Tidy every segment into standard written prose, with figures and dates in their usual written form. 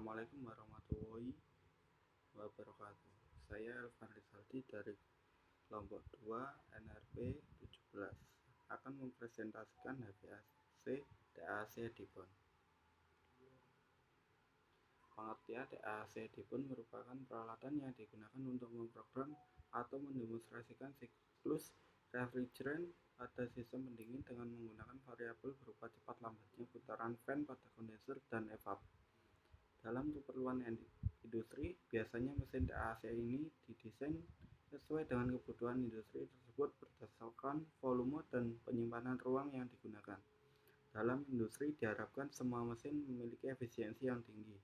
Assalamualaikum warahmatullahi wabarakatuh. Saya Elvan Rizaldi dari kelompok 2 NRP 17 akan mempresentasikan HPAC DAAC Dipon. Pengertian DAAC Dipon merupakan peralatan yang digunakan untuk memprogram atau mendemonstrasikan siklus refrigerant pada sistem pendingin dengan menggunakan variabel berupa cepat lambatnya putaran fan pada kondenser dan evap. Dalam keperluan industri, biasanya mesin DAAC ini didesain sesuai dengan kebutuhan industri tersebut berdasarkan volume dan penyimpanan ruang yang digunakan. Dalam industri, diharapkan semua mesin memiliki efisiensi yang tinggi,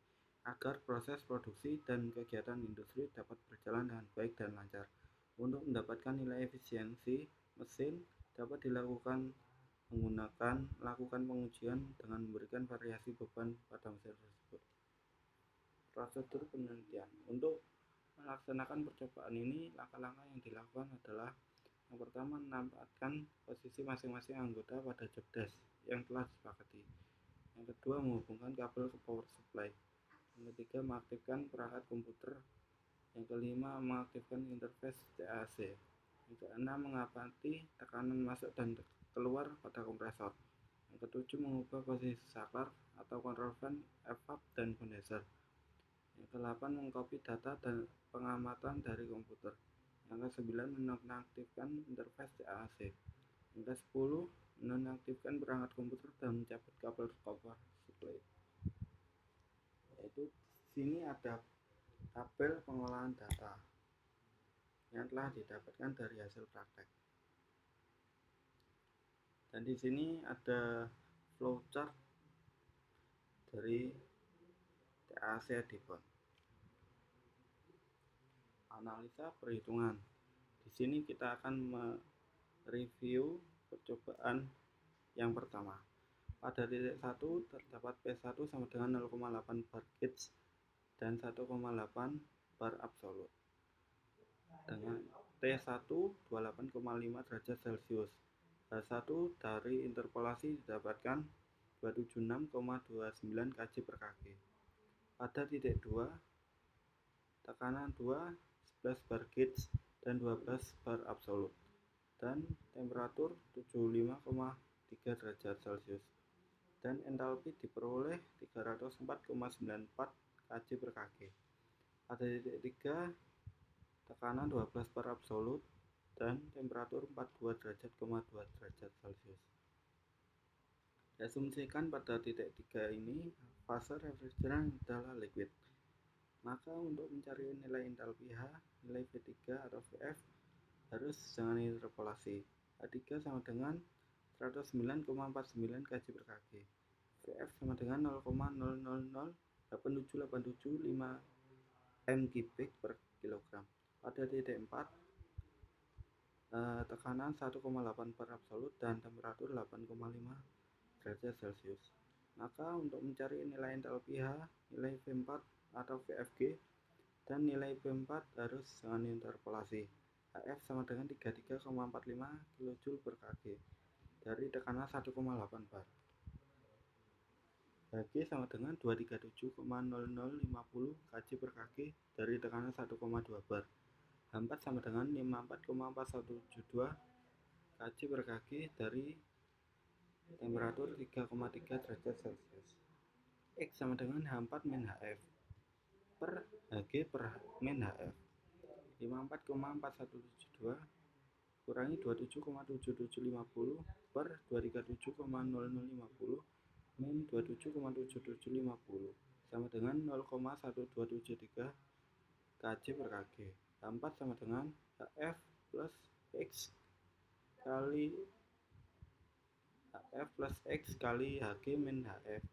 agar proses produksi dan kegiatan industri dapat berjalan dengan baik dan lancar. Untuk mendapatkan nilai efisiensi mesin, dapat lakukan pengujian dengan memberikan variasi beban pada mesin tersebut. Prosedur penelitian. Untuk melaksanakan percobaan ini, langkah-langkah yang dilakukan adalah yang pertama, menempatkan posisi masing-masing anggota pada job desk yang telah disepakati. Yang kedua, menghubungkan kabel ke power supply. Yang ketiga, mengaktifkan perangkat komputer. Yang kelima, mengaktifkan interface DAAC. Yang keenam, mengamati tekanan masuk dan keluar pada kompresor. Yang ketujuh, mengubah posisi saklar atau control fan, evap, dan kondenser. Yang ke-8, mengcopy data dan pengamatan dari komputer. Yang ke-9, menonaktifkan interface DAAC. Yang ke-10, menonaktifkan perangkat komputer dan mencabut kabel power supply. Yaitu sini ada tabel pengolahan data yang telah didapatkan dari hasil praktek. Dan di sini ada flowchart dari DAAC Dipon. Analisa perhitungan. Di sini kita akan mereview percobaan yang pertama. Pada titik 1 terdapat P1 sama dengan 0,8 bar gauge dan 1,8 bar absolut. Dengan T1 28,5 derajat Celcius. H1 dari interpolasi didapatkan 276,29 kg per kg. Pada titik 2, tekanan 2, 11 bar gauge dan 12 bar absolut, dan temperatur 75,3 derajat Celcius, dan entalpi diperoleh 304,94 kg per kg. Pada titik 3, tekanan 12 bar absolut dan temperatur 42,2 derajat Celcius. Diasumsikan pada titik 3 ini fase refrigeran adalah liquid. Maka untuk mencari nilai entalpi H, nilai V3 atau Vf harus dengan interpolasi. H3 sama dengan 109,49 kg per kg. Vf sama dengan 0,00087875 m3 per kilogram. Pada titik 4, tekanan 1,8 bar absolut dan temperatur 8,5 derajat Celcius. Maka untuk mencari nilai entalpi H, nilai V4 atau VFG dan nilai V4 harus dengan interpolasi. HF sama dengan 33,45 kJ per kg dari tekanan 1,8 bar. Hg sama dengan 237,0050 kg per kg dari tekanan 1,2 bar. H4 sama dengan 54,4172 kg per kg dari temperatur 3,3 derajat Celcius. X sama dengan H4 min HF per Hg per min HF. 54,4172 kurangi 27,7750 per 237,0050 min 27,7750 sama dengan 0,1273 kg per kg. H4 sama dengan HF plus X kali HF plus X kali Hg min HF.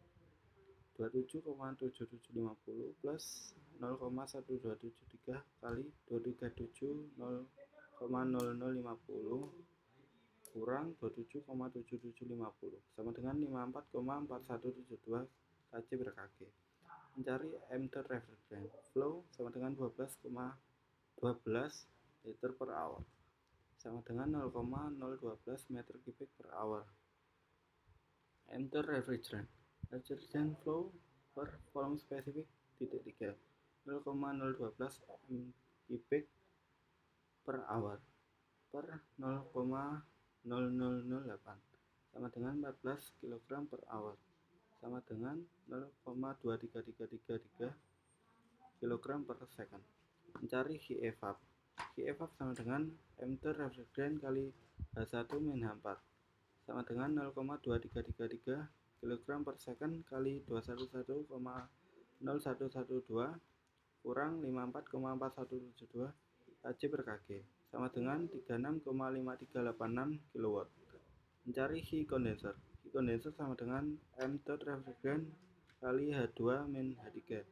27,7750 plus 0,1273 kali 237,0050 kurang 27,7750 sama dengan 54,4172 kg per kg. Mencari enter refrigerant flow sama dengan 12 liter per hour sama dengan 0,012 meter kubik per hour. Enter refrigerant flow per volume specific 0,012 m3 per hour per 0,0008 sama dengan 14 kg per hour sama dengan 0,23333 kg per second. Mencari heat evap. Heat evap sama dengan m3 refrigerant kali H1 min H4 sama dengan 0,2333 kg per second kali 211,0112 kurang 54,4172 kg per kg sama dengan 36,5386 kW. Mencari heat condenser. Heat condenser sama dengan m3 refrigerant kali H2 min H3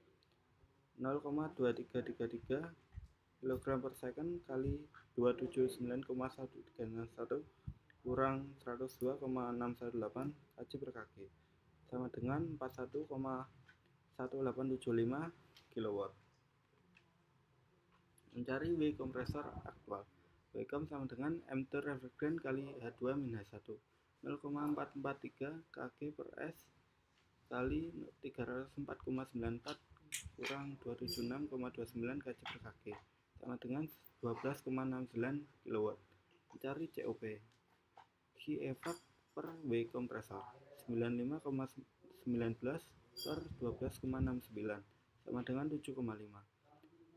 0,2333 kg per second kali 279,131 kurang 102,618 kg per kg sama dengan 41,1875 kW. Mencari W kompresor aktual. Wcom sama dengan m3 refrigerant kali H2 min H1 0,443 kg per S kali 304,94 kurang 276,29 kg per kg sama dengan 12,69 kW. Mencari COP. Heat evap per W kompresor 95,19 per 12,69 sama dengan 7,5.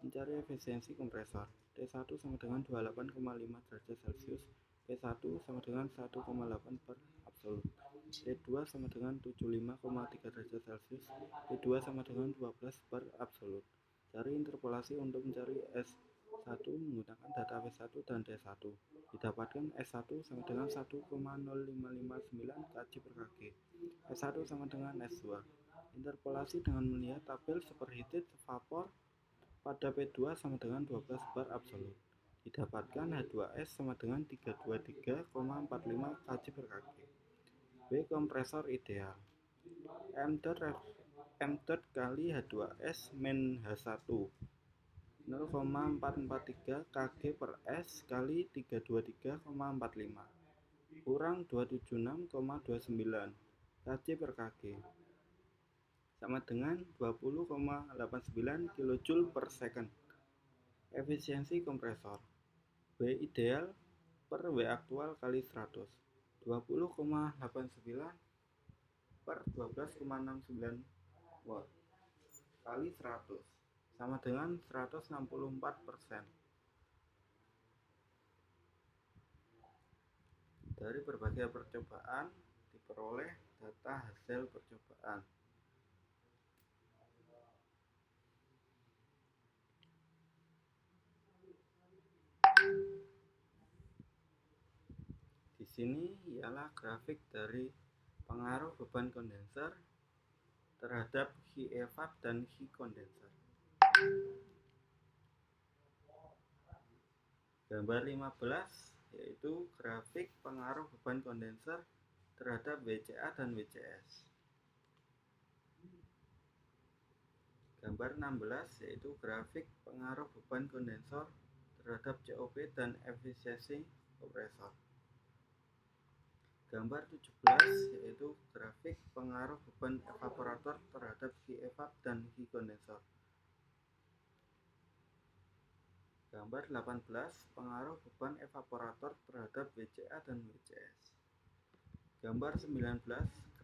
Mencari efisiensi kompresor. T1 sama dengan 28,5 derajat Celcius, P1 sama dengan 1,8 per absolut, T2 sama dengan 75,3 derajat Celcius, T2 sama dengan 12 per absolut. Cari interpolasi untuk mencari S1 menggunakan data W1 dan D1. Didapatkan S1 sama dengan 1,0559 kg per kg, S1 sama dengan S2. Interpolasi dengan melihat tabel superheated vapor pada P2 sama dengan 12 bar absolut. Didapatkan H2S sama dengan 323,45 kg per kg. W kompresor ideal. M3 kali H2S min H1 0,443 kg per S kali 323,45 kurang 276,29 kg per kg sama dengan 20,89 kJ per second. Efisiensi kompresor. W ideal per W aktual kali 100 20,89 per 12,69 watt kali 100 sama dengan 164%. Dari berbagai percobaan diperoleh data hasil percobaan. Di sini ialah grafik dari pengaruh beban kondenser terhadap heat evap dan heat condenser. Gambar 15 yaitu grafik pengaruh beban kondenser terhadap WCA dan WCS. Gambar 16 yaitu grafik pengaruh beban kondensor terhadap COP dan efisiensi kompresor. Gambar 17 yaitu grafik pengaruh beban evaporator terhadap heat evap dan heat kondensor. Gambar 18 pengaruh beban evaporator terhadap WCA dan WCS. Gambar 19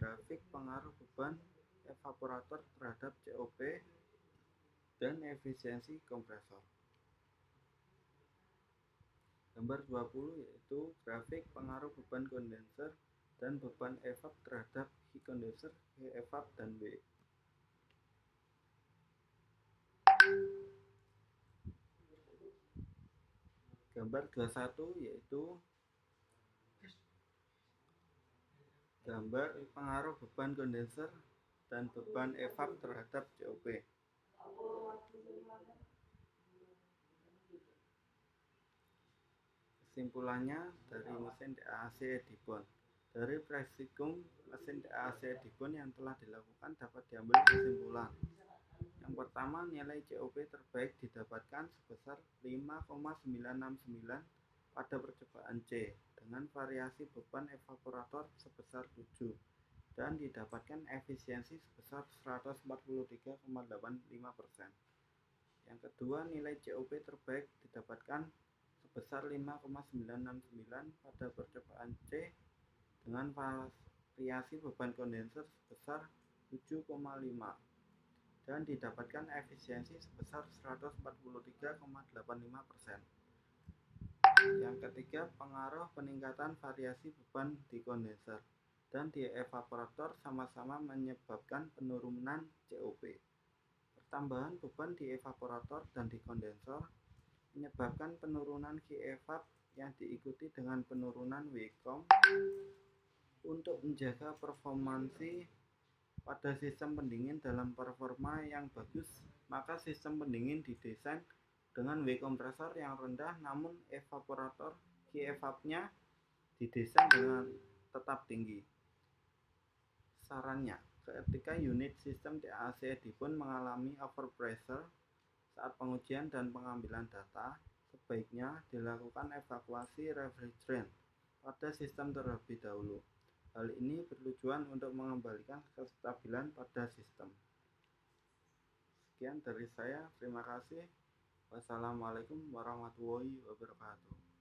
grafik pengaruh beban evaporator terhadap COP dan efisiensi kompresor. Gambar 20 yaitu grafik pengaruh beban kondenser dan beban evap terhadap heat condenser, heat evap, dan W. Gambar 21 yaitu gambar pengaruh beban kondenser dan beban evap terhadap COP. Kesimpulannya dari mesin DAAC Edibon. Dari praktikum mesin DAAC Edibon yang telah dilakukan dapat diambil kesimpulan. Yang pertama, nilai COP terbaik didapatkan sebesar 5,969 pada percobaan C dengan variasi beban evaporator sebesar 7. dan didapatkan efisiensi sebesar 143,85%. Yang kedua, nilai COP terbaik didapatkan sebesar 5,969 pada percobaan C dengan variasi beban kondenser sebesar 7,5 dan didapatkan efisiensi sebesar 143,85%. Yang ketiga, pengaruh peningkatan variasi beban di kondenser dan di evaporator sama-sama menyebabkan penurunan COP. Pertambahan beban di evaporator dan di kondensor menyebabkan penurunan Qevap yang diikuti dengan penurunan Wcom. Untuk menjaga performansi pada sistem pendingin dalam performa yang bagus, maka sistem pendingin didesain dengan W kompresor yang rendah, namun evaporator Qevapnya didesain dengan tetap tinggi. Sarannya, ketika unit sistem TAC Edipon mengalami overpressure saat pengujian dan pengambilan data, sebaiknya dilakukan evakuasi refrigerant pada sistem terlebih dahulu. Hal ini bertujuan untuk mengembalikan kestabilan pada sistem. Sekian dari saya, terima kasih. Wassalamualaikum warahmatullahi wabarakatuh.